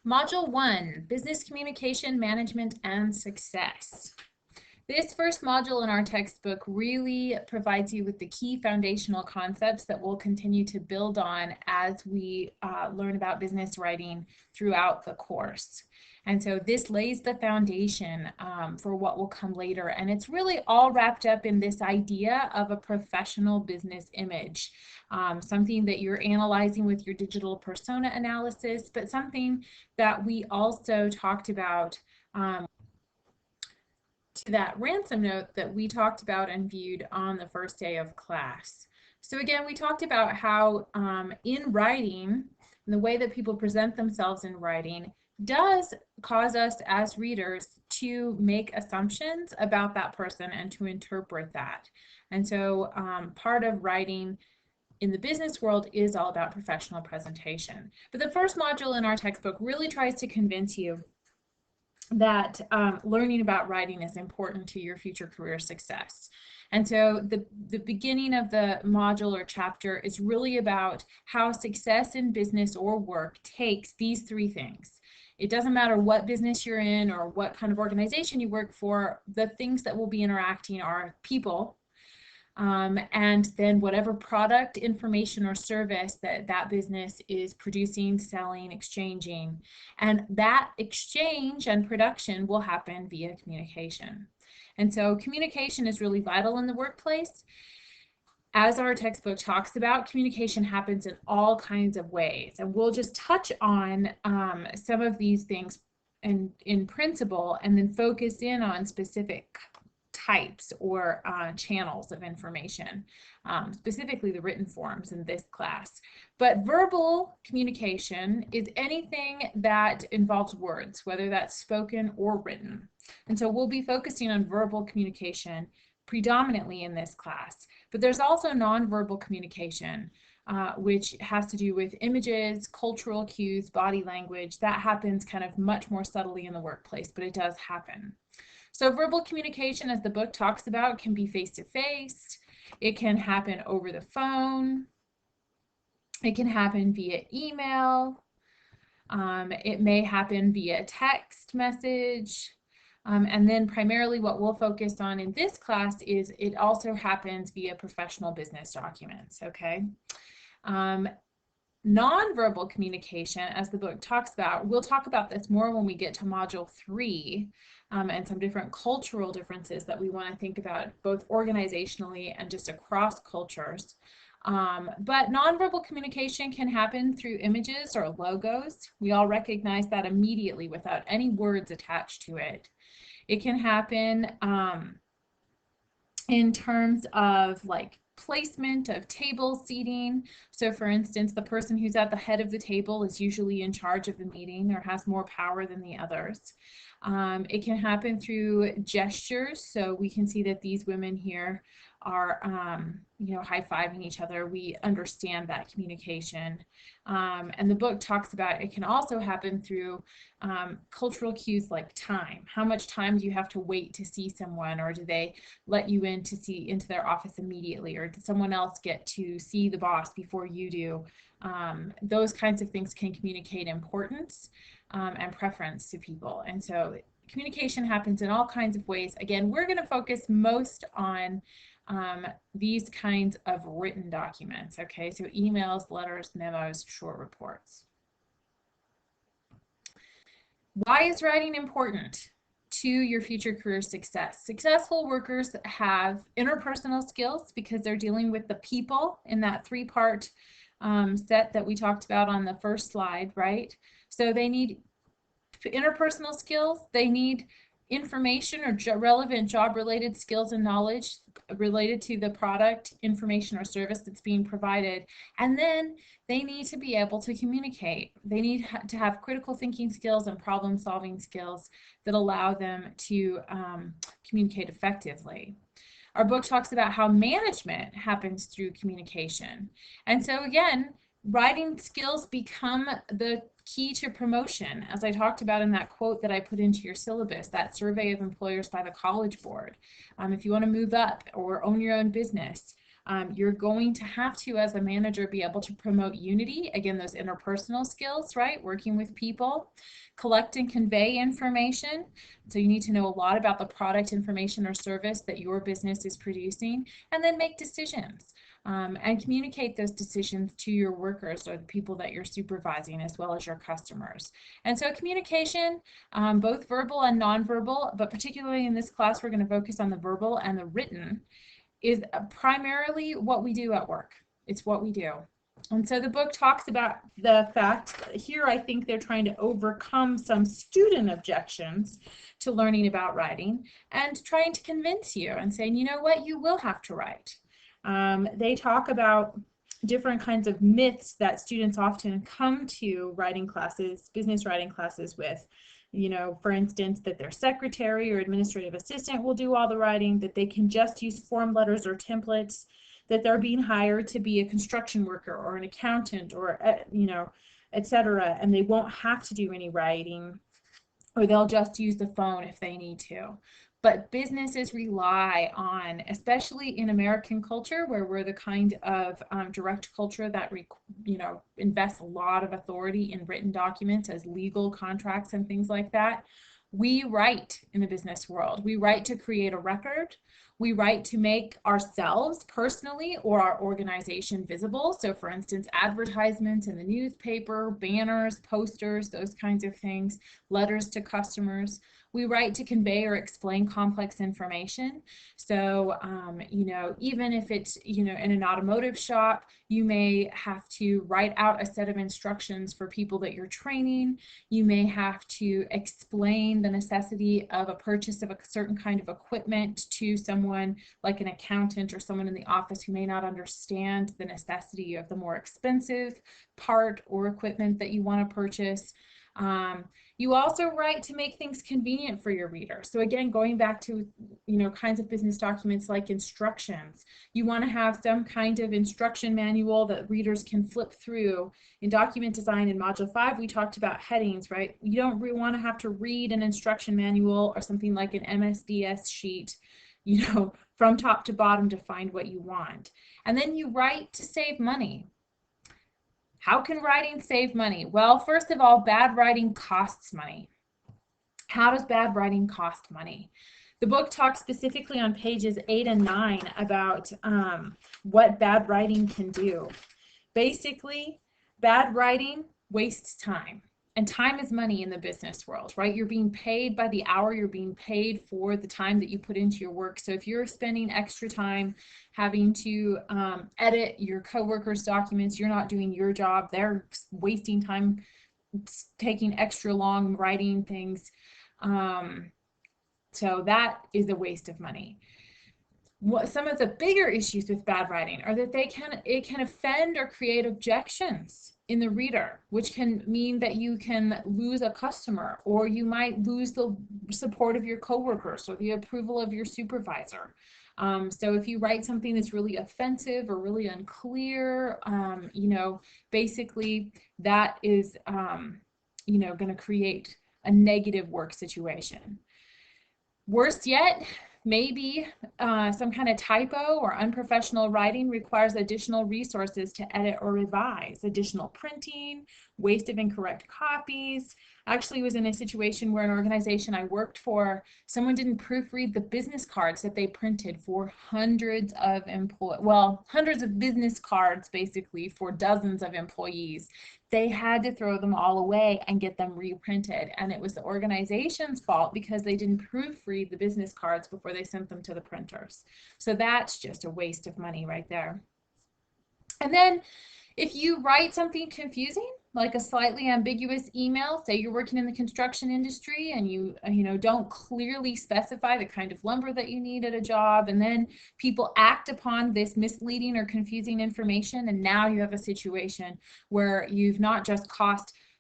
Module 1, Business Communication Management and Success. This first module in our textbook really provides you with the key foundational concepts that we'll continue to build on as we learn about business writing throughout the course. And so this lays the foundation for what will come later. And it's really all wrapped up in this idea of a professional business image, something that you're analyzing with your digital persona analysis, but something that we also talked about to that ransom note that we talked about and viewed on the first day of class. So again, we talked about how in writing, the way that people present themselves in writing does cause us as readers to make assumptions about that person and to interpret that. And so part of writing in the business world is all about professional presentation. But the first module in our textbook really tries to convince you that learning about writing is important to your future career success. And so the beginning of the module or chapter is really about how success in business or work takes these three things. It doesn't matter what business you're in or what kind of organization you work for, the things that will be interacting are people, and then whatever product, information, or service that that business is producing, selling, exchanging. And that exchange and production will happen via communication. And so communication is really vital in the workplace. As our textbook talks about, communication happens in all kinds of ways. And we'll just touch on some of these things in principle and then focus in on specific types or channels of information, specifically the written forms in this class. But verbal communication is anything that involves words, whether that's spoken or written. And so we'll be focusing on verbal communication predominantly in this class. But there's also nonverbal communication, which has to do with images, cultural cues, body language. That happens kind of much more subtly in the workplace, but it does happen. So verbal communication, as the book talks about, can be face-to-face. It can happen over the phone. It can happen via email. It may happen via text message. And then primarily what we'll focus on in this class is it also happens via professional business documents, okay? Nonverbal communication, as the book talks about, we'll talk about this more when we get to Module 3, and some different cultural differences that we want to think about both organizationally and just across cultures. But nonverbal communication can happen through images or logos. We all recognize that immediately without any words attached to it. It can happen in terms of like placement of table seating. So for instance, the person who's at the head of the table is usually in charge of the meeting or has more power than the others. It can happen through gestures. So we can see that these women here are, high-fiving each other. We understand that communication. And the book talks about it can also happen through cultural cues like time. How much time do you have to wait to see someone, or do they let you in to see into their office immediately, or did someone else get to see the boss before you do? Those kinds of things can communicate importance and preference to people. And so communication happens in all kinds of ways. Again, we're going to focus most on these kinds of written documents, okay? So emails, letters, memos, short reports. Why is writing important to your future career success? Successful workers have interpersonal skills because they're dealing with the people in that three-part set that we talked about on the first slide, right? So they need interpersonal skills, they need information or relevant job-related skills and knowledge related to the product, information, or service that's being provided. And then they need to be able to communicate. They need to have critical thinking skills and problem-solving skills that allow them to communicate effectively. Our book talks about how management happens through communication. And so again, writing skills become the key to promotion, as I talked about in that quote that I put into your syllabus, that survey of employers by the College Board. If you want to move up or own your own business, You're going to have to, as a manager, be able to promote unity. Again, those interpersonal skills, right? Working with people, collect and convey information. So you need to know a lot about the product, information, or service that your business is producing, and then make decisions. And communicate those decisions to your workers or the people that you're supervising, as well as your customers. And so communication, both verbal and nonverbal, but particularly in this class, we're going to focus on the verbal and the written, is primarily what we do at work. It's what we do. And so the book talks about the fact that here I think they're trying to overcome some student objections to learning about writing and trying to convince you and saying, you know what, you will have to write. They talk about different kinds of myths that students often come to writing classes, business writing classes with. You know, for instance, that their secretary or administrative assistant will do all the writing, that they can just use form letters or templates, that they're being hired to be a construction worker or an accountant or, you know, etc., and they won't have to do any writing, or they'll just use the phone if they need to. But businesses rely on, especially in American culture, where we're the kind of direct culture that invests a lot of authority in written documents as legal contracts and things like that. We write in the business world. We write to create a record. We write to make ourselves personally or our organization visible. So for instance, advertisements in the newspaper, banners, posters, those kinds of things, letters to customers. We write to convey or explain complex information. So, even if it's, in an automotive shop, you may have to write out a set of instructions for people that you're training. You may have to explain the necessity of a purchase of a certain kind of equipment to someone like an accountant or someone in the office who may not understand the necessity of the more expensive part or equipment that you want to purchase. You also write to make things convenient for your reader. So again, going back to, kinds of business documents like instructions, you want to have some kind of instruction manual that readers can flip through. In document design in Module 5, we talked about headings, right? You don't really want to have to read an instruction manual or something like an MSDS sheet, from top to bottom to find what you want. And then you write to save money. How can writing save money? Well, first of all, bad writing costs money. How does bad writing cost money? The book talks specifically on pages 8 and 9 about what bad writing can do. Basically, bad writing wastes time. And time is money in the business world, right? You're being paid by the hour. You're being paid for the time that you put into your work. So if you're spending extra time having to edit your coworkers' documents, you're not doing your job. They're wasting time taking extra long writing things. So that is a waste of money. Some of the bigger issues with bad writing are that it can offend or create objections in the reader, which can mean that you can lose a customer, or you might lose the support of your coworkers or the approval of your supervisor. So if you write something that's really offensive or really unclear, basically that is, going to create a negative work situation. Worse yet, maybe some kind of typo or unprofessional writing requires additional resources to edit or revise, additional printing, waste of incorrect copies. Actually, was in a situation where an organization I worked for, someone didn't proofread the business cards that they printed for hundreds of business cards, basically, for dozens of employees. They had to throw them all away and get them reprinted. And it was the organization's fault because they didn't proofread the business cards before they sent them to the printers. So that's just a waste of money right there. And then if you write something confusing, like a slightly ambiguous email, say you're working in the construction industry and you don't clearly specify the kind of lumber that you need at a job, and then people act upon this misleading or confusing information, and now you have a situation where you've not just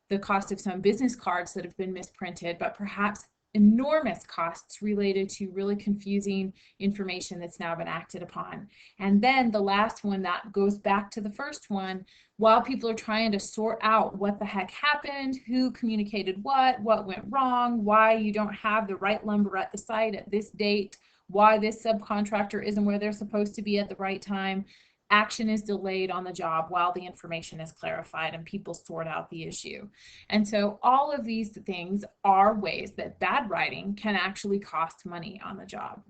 the cost of some business cards that have been misprinted, but perhaps enormous costs related to really confusing information that's now been acted upon. And then the last one that goes back to the first one, while people are trying to sort out what the heck happened, who communicated what went wrong, why you don't have the right lumber at the site at this date, why this subcontractor isn't where they're supposed to be at the right time. Action is delayed on the job while the information is clarified and people sort out the issue. And so all of these things are ways that bad writing can actually cost money on the job.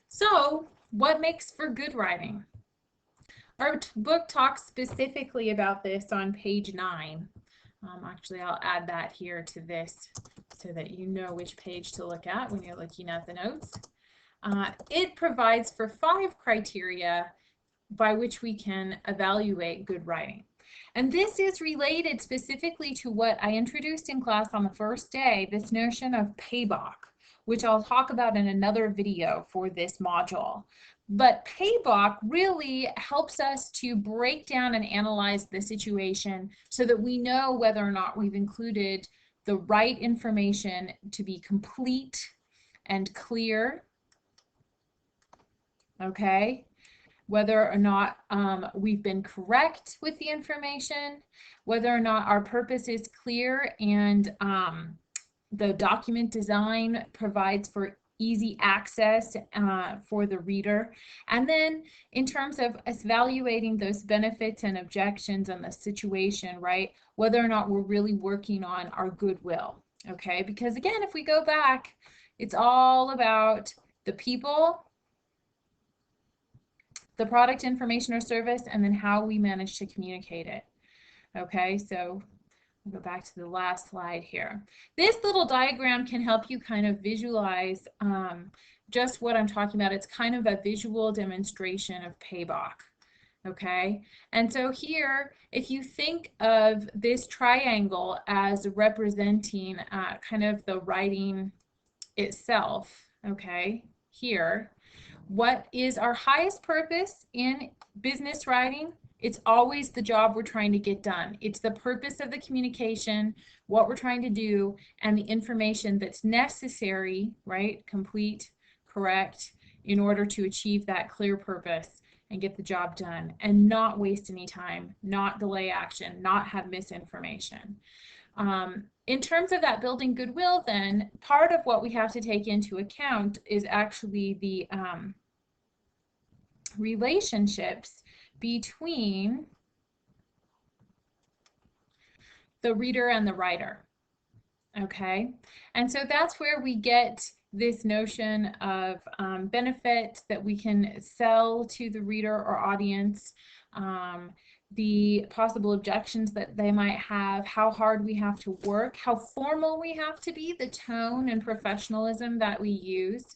So what makes for good writing? Our book talks specifically about this on page 9. Actually, I'll add that here to this so that you know which page to look at when you're looking at the notes. It provides for 5 criteria by which we can evaluate good writing. And this is related specifically to what I introduced in class on the first day, this notion of PABOK, which I'll talk about in another video for this module. But PABOK really helps us to break down and analyze the situation so that we know whether or not we've included the right information to be complete and clear, okay? Whether or not we've been correct with the information, whether or not our purpose is clear and the document design provides for easy access for the reader. And then in terms of evaluating those benefits and objections on the situation, right, whether or not we're really working on our goodwill, okay? Because again, if we go back, it's all about the people, the product, information, or service, and then how we manage to communicate it. Okay, so I'll go back to the last slide here. This little diagram can help you kind of visualize just what I'm talking about. It's kind of a visual demonstration of PABOK. Okay, and so here, if you think of this triangle as representing kind of the writing itself, okay, here, what is our highest purpose in business writing? It's always the job we're trying to get done. It's the purpose of the communication, what we're trying to do, and the information that's necessary, right? Complete, correct, in order to achieve that clear purpose and get the job done and not waste any time, not delay action, not have misinformation. In terms of that building goodwill, then, part of what we have to take into account is actually the relationships between the reader and the writer. Okay, and so that's where we get this notion of benefit that we can sell to the reader or audience, the possible objections that they might have, how hard we have to work, how formal we have to be, the tone and professionalism that we use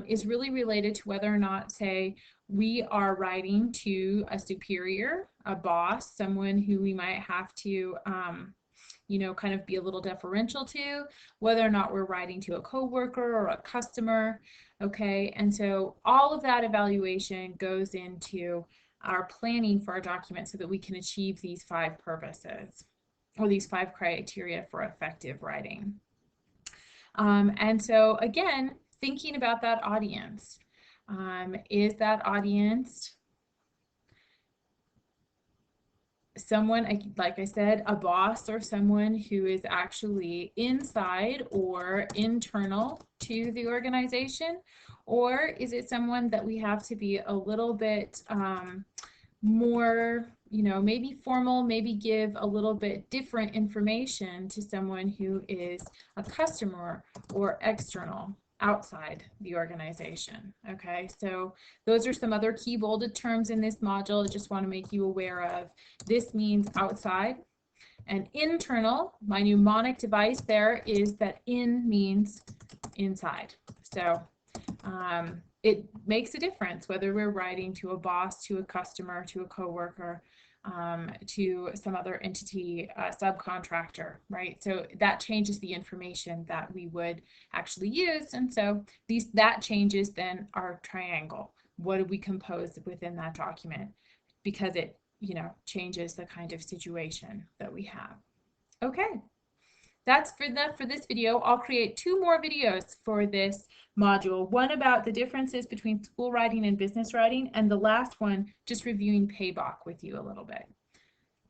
is really related to whether or not, say, we are writing to a superior, a boss, someone who we might have to you know, kind of be a little deferential to, whether or not we're writing to a coworker or a customer, okay? And so all of that evaluation goes into our planning for our document so that we can achieve these 5 purposes or these 5 criteria for effective writing. And so again, thinking about that audience, is that audience someone, like I said, a boss or someone who is actually inside or internal to the organization? Or is it someone that we have to be a little bit more, you know, maybe formal, maybe give a little bit different information to someone who is a customer or external, outside the organization? Okay, so those are some other key bolded terms in this module. I just want to make you aware of. This means outside, and internal, my mnemonic device there is that in means inside. So it makes a difference whether we're writing to a boss, to a customer, to a coworker, to some other entity, subcontractor, right? So that changes the information that we would actually use. And so that changes then our triangle. What do we compose within that document? Because it, you know, changes the kind of situation that we have. Okay, that's for this video. I'll create 2 more videos for this module, one about the differences between school writing and business writing, and the last one just reviewing PABOK with you a little bit.